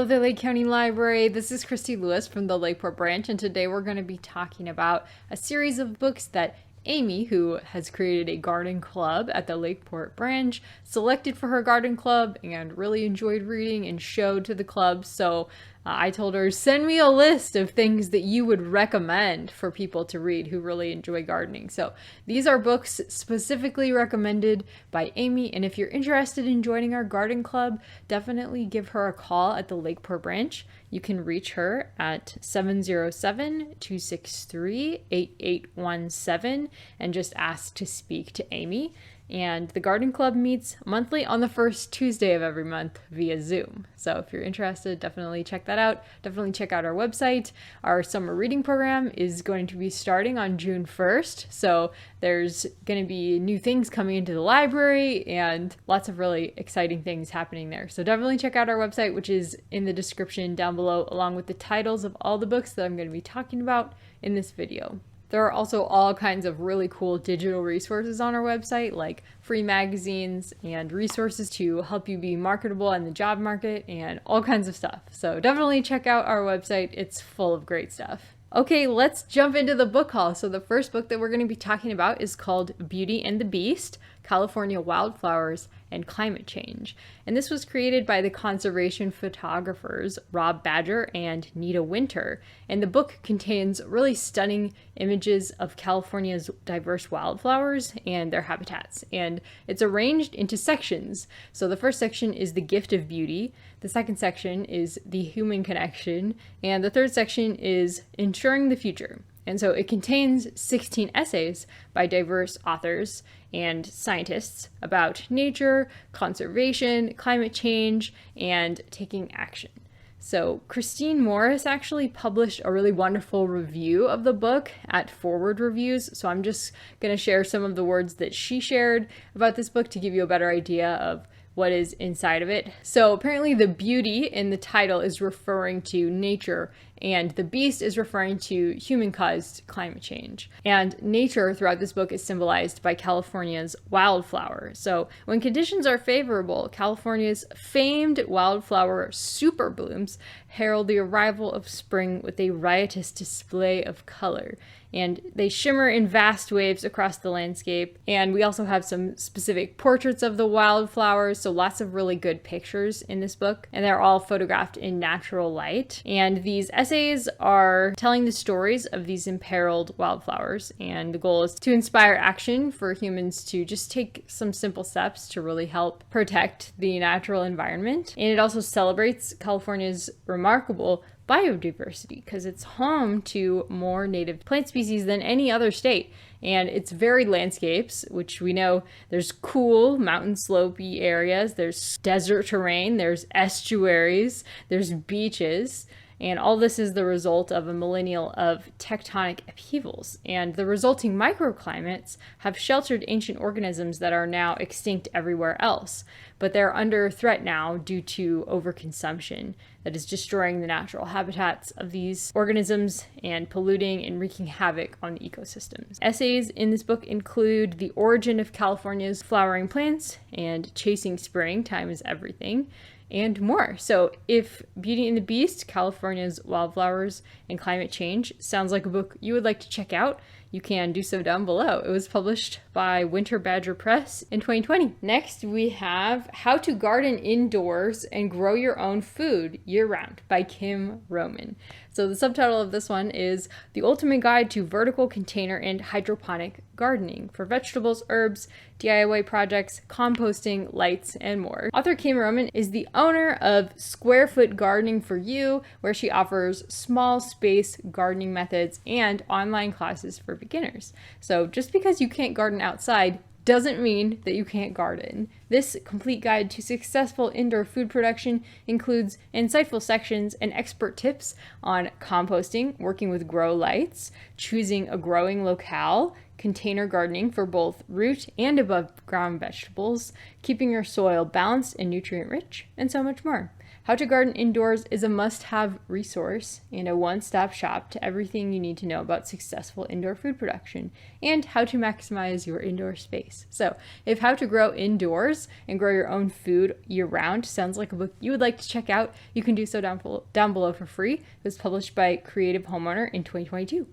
the Lake County Library. This is Christy Lewis from the Lakeport branch, and today we're going to be talking about a series of books that Amy, who has created a garden club at the Lakeport branch, selected for her garden club and really enjoyed reading and showed to the club. So I told her, send me a list of things that you would recommend for people to read who really enjoy gardening. So these are books specifically recommended by Amy, and if you're interested in joining our garden club, definitely give her a call at the Lakeport branch. You can reach her at 707-263-8817 and just ask to speak to Amy. And the garden club meets monthly on the first Tuesday of every month via Zoom. So if you're interested, definitely check that out. Definitely check out our website. Our summer reading program is going to be starting on June 1st. So there's going to be new things coming into the library and lots of really exciting things happening there. So definitely check out our website, which is in the description down below, along with the titles of all the books that I'm going to be talking about in this video. There are also all kinds of really cool digital resources on our website, like free magazines and resources to help you be marketable in the job market and all kinds of stuff. So definitely check out our website. It's full of great stuff. Okay, let's jump into the book haul. So the first book that we're going to be talking about is called Beauty and the Beast: California Wildflowers and Climate Change. And this was created by the conservation photographers Rob Badger and Nita Winter. And the book contains really stunning images of California's diverse wildflowers and their habitats. And it's arranged into sections. So the first section is the gift of beauty. The second section is the human connection. And the third section is ensuring the future. And so it contains 16 essays by diverse authors and scientists about nature, conservation, climate change, and taking action. So Christine Morris actually published a really wonderful review of the book at Forward Reviews. So I'm just going to share some of the words that she shared about this book to give you a better idea of what is inside of it. So apparently the beauty in the title is referring to nature, and the beast is referring to human-caused climate change. And nature throughout this book is symbolized by California's wildflower. So when conditions are favorable, California's famed wildflower super blooms herald the arrival of spring with a riotous display of color. And they shimmer in vast waves across the landscape. And we also have some specific portraits of the wildflowers, so lots of really good pictures in this book. And they're all photographed in natural light. And these essays are telling the stories of these imperiled wildflowers. And the goal is to inspire action for humans to just take some simple steps to really help protect the natural environment. And it also celebrates California's remarkable biodiversity because it's home to more native plant species than any other state. And it's varied landscapes, which we know there's cool mountain slopey areas, there's desert terrain, there's estuaries, there's beaches. And all this is the result of a millennial of tectonic upheavals. And the resulting microclimates have sheltered ancient organisms that are now extinct everywhere else. But they're under threat now due to overconsumption that is destroying the natural habitats of these organisms and polluting and wreaking havoc on ecosystems. Essays in this book include the origin of California's flowering plants and chasing spring, time is everything, and more. So if Beauty and the Beast: California's Wildflowers and Climate Change sounds like a book you would like to check out, you can do so down below. It was published by Winter Badger Press in 2020. Next, we have How to Garden Indoors and Grow Your Own Food Year-Round by Kim Roman. So the subtitle of this one is The Ultimate Guide to Vertical Container and Hydroponic Gardening for Vegetables, Herbs, DIY Projects, Composting, Lights, and more. Author Kim Roman is the owner of Square Foot Gardening for You, where she offers small space gardening methods and online classes for beginners. So just because you can't garden outside doesn't mean that you can't garden. This complete guide to successful indoor food production includes insightful sections and expert tips on composting, working with grow lights, choosing a growing locale, container gardening for both root and above ground vegetables, keeping your soil balanced and nutrient rich, and so much more. How to Garden Indoors is a must-have resource and a one-stop shop to everything you need to know about successful indoor food production and how to maximize your indoor space. So if How to Grow Indoors and Grow Your Own Food Year-Round sounds like a book you would like to check out, you can do so down below for free. It was published by Creative Homeowner in 2022.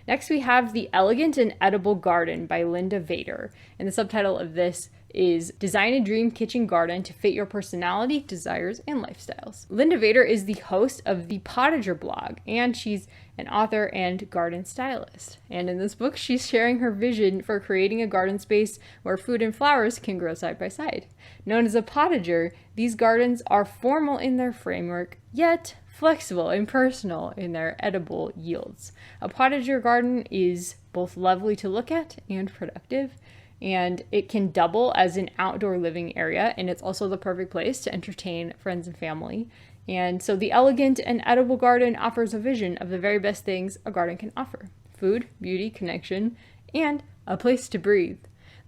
Next, we have The Elegant and Edible Garden by Linda Vater, and the subtitle of this is Design a Dream Kitchen Garden to Fit Your Personality, Desires, and Lifestyles. Linda Vater is the host of the Potager blog, and she's an author and garden stylist. And in this book, she's sharing her vision for creating a garden space where food and flowers can grow side by side. Known as a potager, these gardens are formal in their framework, yet flexible and personal in their edible yields. A potager garden is both lovely to look at and productive, and it can double as an outdoor living area, and it's also the perfect place to entertain friends and family. And so the Elegant and Edible Garden offers a vision of the very best things a garden can offer: food, beauty, connection, and a place to breathe.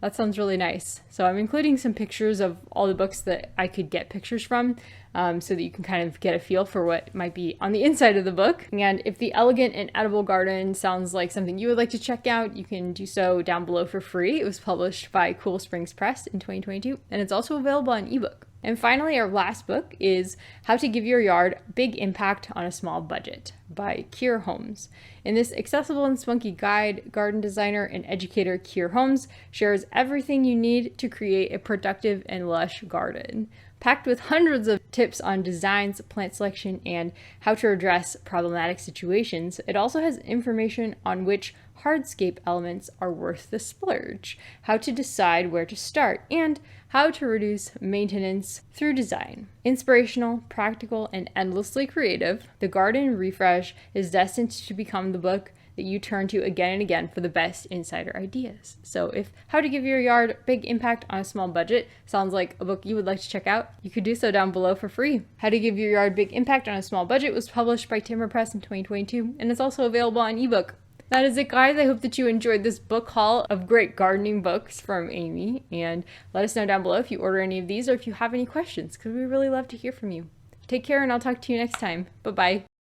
That sounds really nice. So I'm including some pictures of all the books that I could get pictures from, so that you can kind of get a feel for what might be on the inside of the book. And if The Elegant and Edible Garden sounds like something you would like to check out, you can do so down below for free. It was published by Cool Springs Press in 2022, and it's also available on ebook. And finally, our last book is How to Give Your Yard Big Impact on a Small Budget by Kier Holmes. In this accessible and spunky guide, garden designer and educator Kier Holmes shares everything you need to create a productive and lush garden. Packed with hundreds of tips on designs, plant selection, and how to address problematic situations, it also has information on which hardscape elements are worth the splurge, how to decide where to start, and how to reduce maintenance through design. Inspirational, practical, and endlessly creative, The Garden Refresh is destined to become the book that you turn to again and again for the best insider ideas. So if How to Give Your Yard Big Impact on a Small Budget sounds like a book you would like to check out, you could do so down below for free. How to Give Your Yard Big Impact on a Small Budget was published by Timber Press in 2022, and it's also available on ebook. That is it, guys. I hope that you enjoyed this book haul of great gardening books from Amy, and let us know down below if you order any of these or if you have any questions, because we really love to hear from you. Take care, and I'll talk to you next time. Bye-bye.